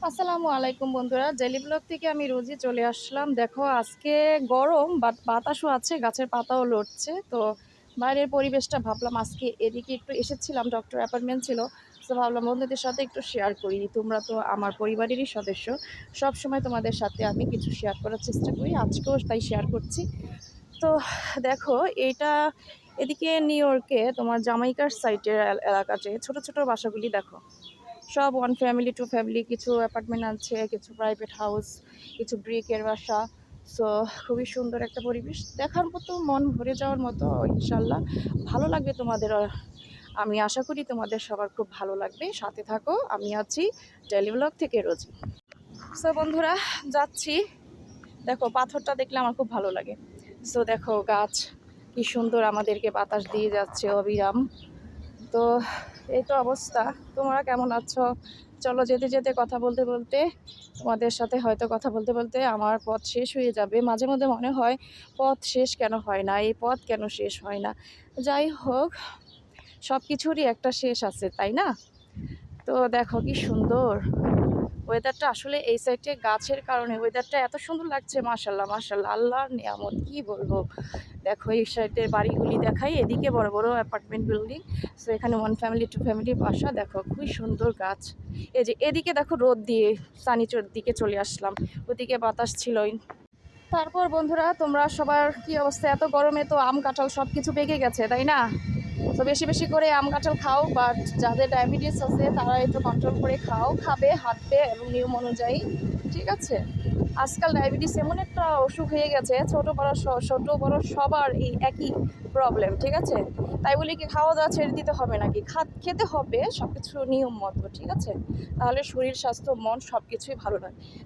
আসসালামু আলাইকুম বন্ধুরা, ডেইলি ব্লগ থেকে আমি রোজই চলে আসলাম। দেখো আজকে গরম বাট বাতাসও আছে, গাছের পাতাও লড়ছে। তো বাইরের পরিবেশটা ভাবলাম আজকে এদিকে একটু এসেছিলাম, ডক্টর অ্যাপয়েন্টমেন্ট ছিল। তো ভাবলাম বন্ধুদের সাথে একটু শেয়ার করি। তোমরা তো আমার পরিবারেরই সদস্য, সব সময় তোমাদের সাথে আমি কিছু শেয়ার করার চেষ্টা করি, আজকেও তাই শেয়ার করছি। তো দেখো এটা এদিকে নিউ ইয়র্কে তোমার জামাইকার সাইটের এলাকাতে ছোট ছোট বাসাগুলি দেখো, সব ওয়ান ফ্যামিলি টু ফ্যামিলি, কিছু অ্যাপার্টমেন্ট আছে, কিছু প্রাইভেট হাউস, কিছু ব্রিকের বাসা। সো খুবই সুন্দর একটা পরিবেশ, দেখার মতো, মন ভরে যাওয়ার মতো। ইনশাল্লাহ ভালো লাগবে তোমাদের, আমি আশা করি তোমাদের সবার খুব ভালো লাগবে। সাথে থাকো, আমি আছি ডেইলি ব্লগ থেকে রোজি। সো বন্ধুরা যাচ্ছি, দেখো পাথরটা দেখলে আমার খুব ভালো লাগে। সো দেখো গাছ কি সুন্দর আমাদেরকে বাতাস দিয়ে যাচ্ছে অবিরাম। তো এই তো অবস্থা। তোমরা কেমন আছো? চলো যেতে যেতে কথা বলতে বলতে, তোমাদের সাথে হয়তো কথা বলতে বলতে আমার পথ শেষ হয়ে যাবে। মাঝে মধ্যে মনে হয় পথ শেষ কেন হয় না, এই পথ কেন শেষ হয় না। যাই হোক, সব কিছুরই একটা শেষ আছে, তাই না? তো দেখো কি সুন্দর ওয়েদারটা, আসলে এই সাইডে গাছের কারণে ওয়েদারটা এত সুন্দর লাগছে। মাশাল্লাহ মাশাল্লাহ, আল্লাহর নিয়ামত, কি বলবো। দেখো এই সাইডের বাড়িগুলি দেখাই, এদিকে বড় বড় অ্যাপার্টমেন্ট বিল্ডিং। সো এখানে ওয়ান ফ্যামিলি টু ফ্যামিলি বাসা। দেখো খুবই সুন্দর গাছ। এই যে এদিকে দেখো রোদ দিয়ে সানিচোর দিকে চলে আসলাম, ওদিকে বাতাস ছিলই। তারপর বন্ধুরা তোমরা সবার কি অবস্থা? এত গরমে তো আম কাঁঠাল সব কিছু পেকে গেছে, তাই না? তো বেশি বেশি করে আম কাঁঠাল খাও, বাট যাদের ডায়াবেটিস আছে তারা একটু কন্ট্রোল করে খাও, খাবে, হাঁটবে এবং নিয়ম অনুযায়ী, ঠিক আছে? আজকাল ডায়াবেটিস এমন একটা অসুখ হয়ে গেছে, ছোট বড় সবার এই একই প্রবলেম, ঠিক আছে? তাই বলি কি খাওয়া দাওয়া ছেড়ে দিতে হবে নাকি? খেতে হবে সব কিছু নিয়ম মতো, ঠিক আছে? তাহলে শরীর স্বাস্থ্য মন সব কিছুই ভালো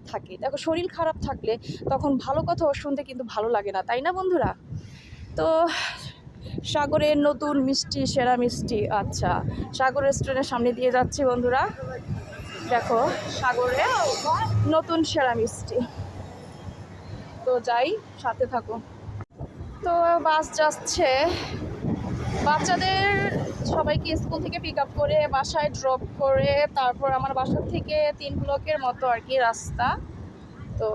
থাকে। দেখো শরীর খারাপ থাকলে তখন ভালো কথা শুনতে কিন্তু ভালো লাগে না, তাই না বন্ধুরা? তো সাগরের নতুন মিষ্টি, সেরা মিষ্টি। আচ্ছা, সাগর রেস্টুরেন্টের সামনে দিয়ে যাচ্ছি বন্ধুরা। দেখো সাগরে নতুন সেরা মিষ্টি। তো যাই, সাথে থাকো। তো বাস যাচ্ছে, বাচ্চাদের সবাইকে স্কুল থেকে পিক আপ করে বাসায় ড্রপ করে, তারপর আমার বাসা থেকে 3 ব্লকের মতো আর কি রাস্তা। তো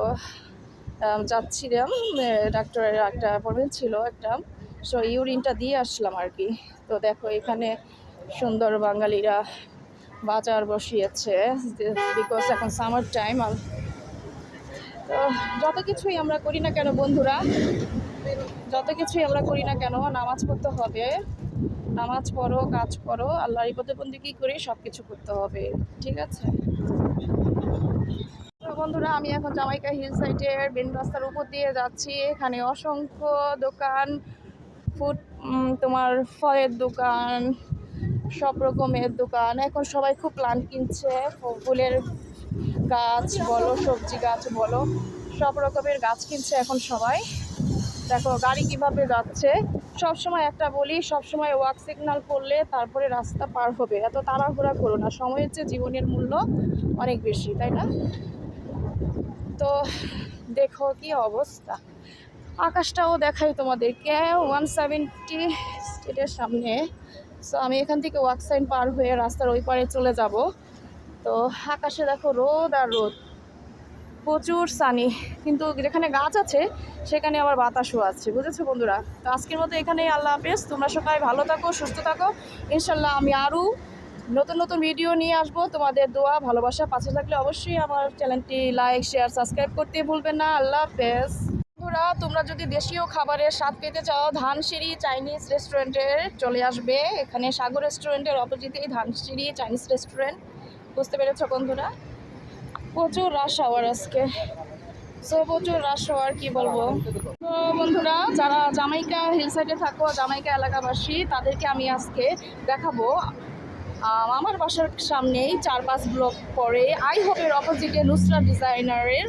যাচ্ছিলাম, ডাক্তারের একটা অ্যাপয়েন্টমেন্ট ছিল একটা, সো ইউরিনটা দিয়ে আসলাম আর কি। তো দেখো এখানে সুন্দর বাঙালিরা বাজার বসিয়েছে, বিকজ এখন সামার টাইম। তো যত কিছুই আমরা করি না কেন বন্ধুরা, যত কিছুই আমরা করি না কেন, নামাজ পড়তে হবে। নামাজ পড়ো, কাজ করো, আল্লাহর ইবাদতবন্দেগি করে সব কিছু করতে হবে, ঠিক আছে? তো বন্ধুরা আমি এখন জামাইকা হিল সাইডের মেন রাস্তার উপর দিয়ে যাচ্ছি। এখানে অসংখ্য দোকান, ফুড, তোমার ফলের দোকান, সব রকমের দোকান। এখন সবাই খুব প্লান্ট কিনছে, ফুলের গাছ বলো, সবজি গাছ বলো, সব রকমের গাছ কিনছে এখন সবাই। দেখো গাড়ি কিভাবে যাচ্ছে। সব সময় একটা বলি, সব সময় ওয়াক সিগন্যাল করলে তারপরে রাস্তা পার হবে, এত তাড়াহুড়া করো না। সময়ের চেয়ে জীবনের মূল্য অনেক বেশি, তাই না? তো দেখো কি অবস্থা, আকাশটাও দেখাই তোমাদেরকে। 170 স্ট্রিটের সামনে। সো আমি এখান থেকে ওয়াক সাইন পার হয়ে রাস্তার ওই পারে চলে যাব। তো আকাশে দেখো রোদ আর রোদ, প্রচুর সানি, কিন্তু যেখানে গাছ আছে সেখানে আবার বাতাসও আছে, বুঝেছো বন্ধুরা? তো আজকের মতো এখানেই, আল্লাহ হাফেজ। তোমরা সবাই ভালো থাকো, সুস্থ থাকো। ইনশাল্লাহ আমি আরও নতুন নতুন ভিডিও নিয়ে আসবো। তোমাদের দোয়া ভালোবাসা পাশে থাকলে অবশ্যই আমার চ্যানেলটি লাইক শেয়ার সাবস্ক্রাইব করতে ভুলবেন না। আল্লাহ হাফেজ বন্ধুরা। তোমরা যদি দেশীয় খাবারের স্বাদ পেতে চাও, ধানসিঁড়ি চাইনিজ রেস্টুরেন্টে চলে আসবে। এখানে সাগর রেস্টুরেন্টের অপোজিটেই ধানসিঁড়ি চাইনিজ রেস্টুরেন্ট, বুঝতে পেরেছো বন্ধুরা? প্রচুর রাশ আওয়ার আজকে, সো প্রচুর রাশ আওয়ার, কি বলবো। তো বন্ধুরা যারা জামাইকা হিল সাইডে থাকো, জামাইকা এলাকাবাসী, তাদেরকে আমি আজকে দেখাবো আমার বাসার সামনেই 4-5 ব্লক পরে আই হোপের অপোজিটে নুসরাত ডিজাইনারের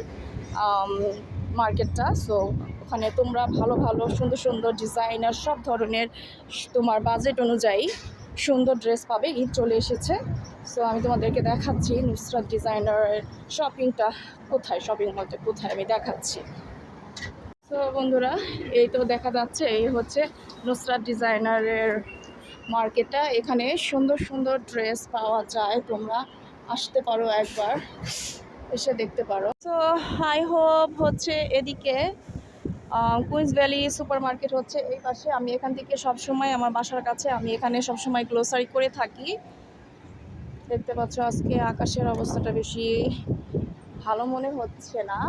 মার্কেটটা। সো ওখানে তোমরা ভালো ভালো সুন্দর সুন্দর ডিজাইনার, সব ধরনের তোমার বাজেট অনুযায়ী সুন্দর ড্রেস পাবে। ঈদ চলে এসেছে, সো আমি তোমাদেরকে দেখাচ্ছি নুসরাত ডিজাইনারের শপিংটা কোথায়, শপিং মলটা কোথায় আমি দেখাচ্ছি। তো বন্ধুরা এই তো দেখা যাচ্ছে, এই হচ্ছে নুসরাত ডিজাইনারের মার্কেটটা। এখানে সুন্দর সুন্দর ড্রেস পাওয়া যায়, তোমরা আসতে পারো একবার। এসে দেখতে পারো। তো আই হোপ হচ্ছে এদিকে কুইন্স ভ্যালি সুপার মার্কেট হচ্ছে এই পাশে। আমি এখান থেকে সবসময় আমার বাসার কাছে আমি এখানে সবসময় গ্লোসারি করে থাকি। দেখতে পাচ্ছ আজকে আকাশের অবস্থাটা বেশি ভালো মনে হচ্ছে না,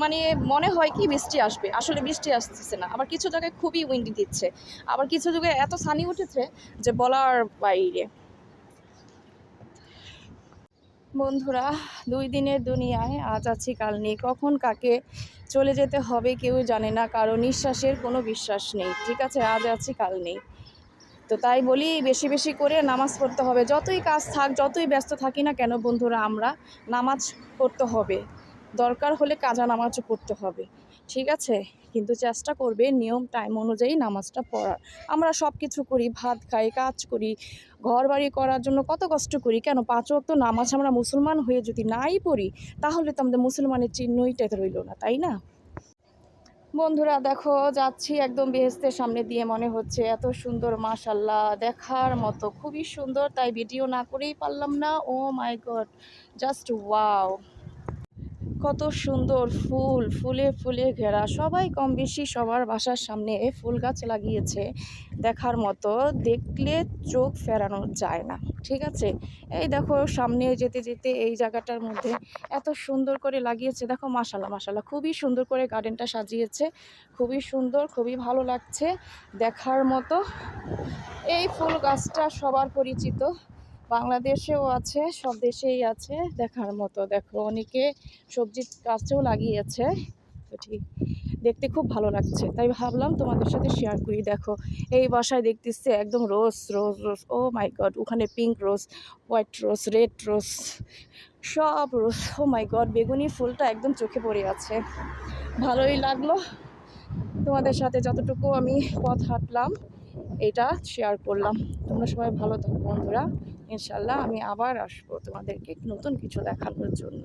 মানে মনে হয় কি বৃষ্টি আসবে, আসলে বৃষ্টি আসতেছে না। আবার কিছু জায়গায় খুবই উইন্ডি দিচ্ছে, আবার কিছু জায়গায় এত সানি উঠেছে যে বলার বাইরে। বন্ধুরা, 2 দিনের দুনিয়ায়, আজ আছি কাল নেই, কখন কাকে চলে যেতে হবে কেউ জানে না, কারো নিঃশ্বাসের কোনো বিশ্বাস নেই। ঠিক আছে, আজ আছি কাল নেই। তো তাই বলি বেশি বেশি করে নামাজ পড়তে হবে। যতই কাজ থাক, যতই ব্যস্ত থাকি না কেন বন্ধুরা, আমরা নামাজ পড়তে হবে। দরকার হলে কাজা নামাজও পড়তে হবে, ঠিক আছে? কিন্তু চেষ্টা করবে নিয়ম টাইম অনুযায়ী নামাজটা পড়ার। আমরা সব কিছু করি, ভাত খাই, কাজ করি, ঘর বাড়ি করার জন্য কত কষ্ট করি, কেন 5 ওয়াক্ত নামাজ আমরা মুসলমান হয়ে যদি নাই পড়ি, তাহলে তো আমাদের মুসলমানের চিহ্নইটা রইল না, তাই না? বন্ধুরা দেখো, যাচ্ছি একদম বেহেশতের সামনে দিয়ে, মনে হচ্ছে এত সুন্দর, মাশাল্লাহ, দেখার মতো, খুবই সুন্দর, তাই ভিডিও না করেই পারলাম না। ও মাই গড, জাস্ট ওয়াও, কত সুন্দর ফুল, ফুলে ফুলে ঘেরা। সবাই কম বেশি সবার বাসার সামনে ফুল গাছ লাগিয়েছে, দেখার মতো, দেখলে চোখ ফেরানো যায় না, ঠিক আছে? এই দেখো সামনে যেতে যেতে এই জায়গাটার মধ্যে এত সুন্দর করে লাগিয়েছে, দেখো মাশাল্লাহ মাশাল্লাহ, খুবই সুন্দর করে গার্ডেনটা সাজিয়েছে, খুবই সুন্দর, খুবই ভালো লাগছে, দেখার মতো। এই ফুল গাছটা সবার পরিচিত, বাংলাদেশেও আছে, সব দেশেই আছে, দেখার মতো। দেখো অনেকে সবজির গাছও লাগিয়েছে, তো ঠিক দেখতে খুব ভালো লাগছে, তাই ভাবলাম তোমাদের সাথে শেয়ার করি। দেখো এই বাসায় দেখতেছে একদম রোজ রোজ রোজ, ও মাই গড, ওখানে পিঙ্ক রোজ, হোয়াইট রোজ, রেড রোজ, সব রোজ, ও মাই গড, বেগুনি ফুলটা একদম চোখে পড়ে আছে। ভালোই লাগলো তোমাদের সাথে যতটুকু আমি পথ হাঁটলাম এটা শেয়ার করলাম। তোমরা সবাই ভালো থাকো বন্ধুরা, ইনশাল্লাহ আমি আবার আসবো তোমাদেরকে নতুন কিছু দেখানোর জন্য।